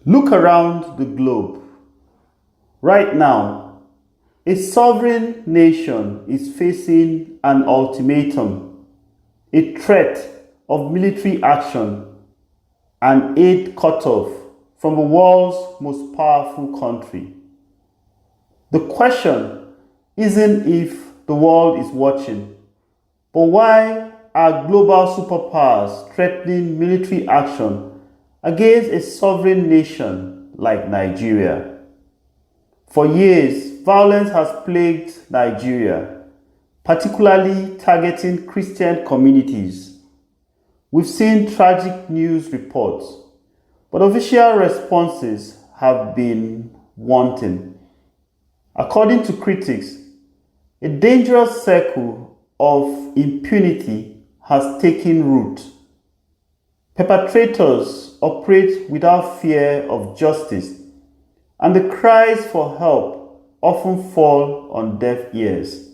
Look around the globe. Right now, a sovereign nation is facing an ultimatum, a threat of military action, and aid cut off from the world's most powerful country. The question isn't if the world is watching, but why are global superpowers threatening military action against a sovereign nation like Nigeria? For years, violence has plagued Nigeria, particularly targeting Christian communities. We've seen tragic news reports, but official responses have been wanting. According to critics, a dangerous circle of impunity has taken root. Perpetrators operate without fear of justice, and the cries for help often fall on deaf ears.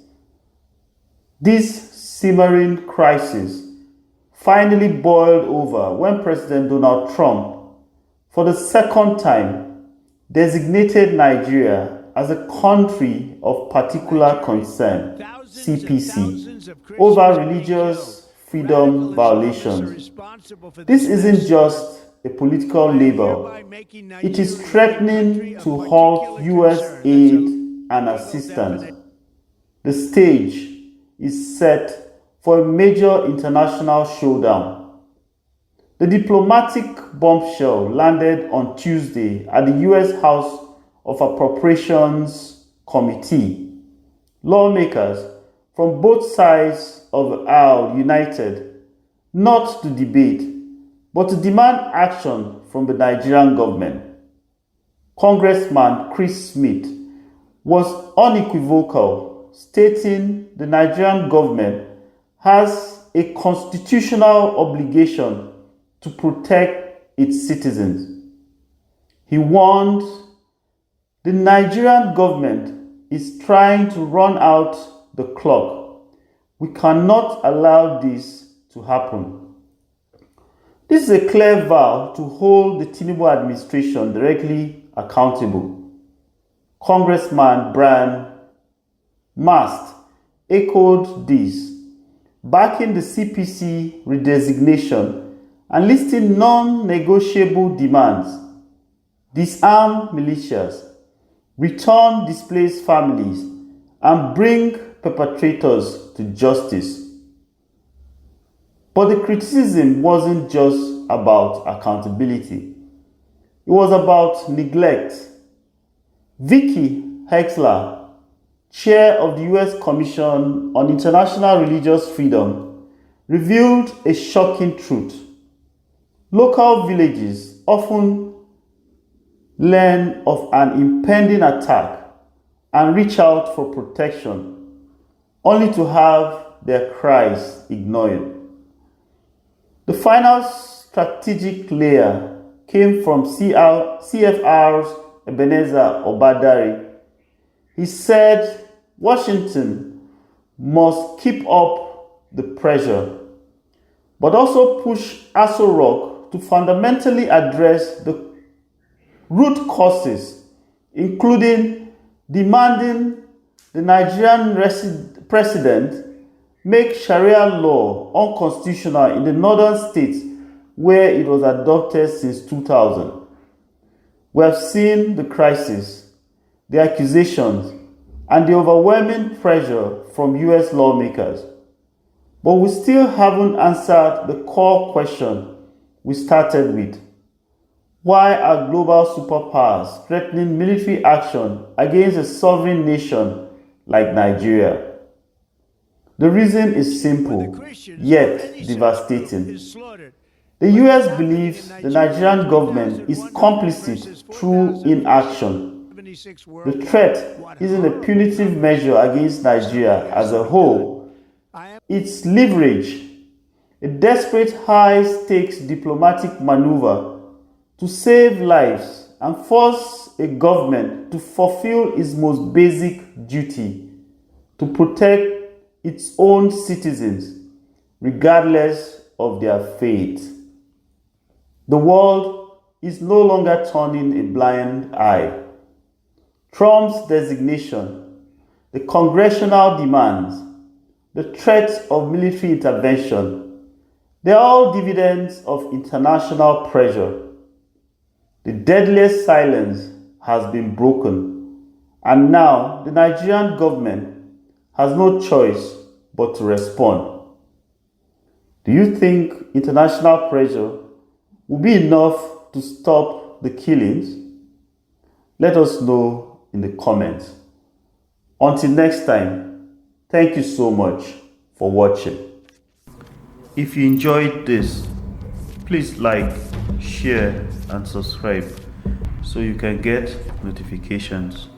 This simmering crisis finally boiled over when President Donald Trump, for the second time, designated Nigeria as a country of particular concern, CPC, over religious freedom violations. This isn't just a political label, it is threatening to halt US aid and assistance. The stage is set for a major international showdown. The diplomatic bombshell landed on Tuesday at the US House of Appropriations Committee. Lawmakers from both sides of the aisle united not to debate, but to demand action from the Nigerian government. Congressman Chris Smith was unequivocal, stating the Nigerian government has a constitutional obligation to protect its citizens. He warned the Nigerian government is trying to run out the clock. We cannot allow this to happen. This is a clear vow to hold the Tinubu administration directly accountable. Congressman Brian Mast echoed this, backing the CPC redesignation and listing non-negotiable demands: disarm militias, return displaced families, and bring perpetrators to justice. But the criticism wasn't just about accountability. It was about neglect. Vicky Hexler, chair of the US Commission on International Religious Freedom, revealed a shocking truth. Local villages often learn of an impending attack and reach out for protection, only to have their cries ignored. The final strategic layer came from CFR's Ebenezer Obadari. He said Washington must keep up the pressure, but also push Aso Rock to fundamentally address the root causes, including demanding the Nigerian president make Sharia law unconstitutional in the northern states where it was adopted since 2000. We have seen the crisis, the accusations, and the overwhelming pressure from US lawmakers. But we still haven't answered the core question we started with. Why are global superpowers threatening military action against a sovereign nation like Nigeria? The reason is simple, yet devastating. The US believes the Nigerian government is complicit through inaction. The threat isn't a punitive measure against Nigeria as a whole. It's leverage, a desperate high-stakes diplomatic maneuver to save lives and force a government to fulfill its most basic duty, to protect its own citizens, regardless of their faith. The world is no longer turning a blind eye. Trump's designation, the congressional demands, the threats of military intervention, they are all dividends of international pressure. The deadliest silence has been broken, and now the Nigerian government has no choice but to respond. Do you think international pressure will be enough to stop the killings? Let us know in the comments. Until next time, thank you so much for watching. If you enjoyed this, please like, share and subscribe so you can get notifications.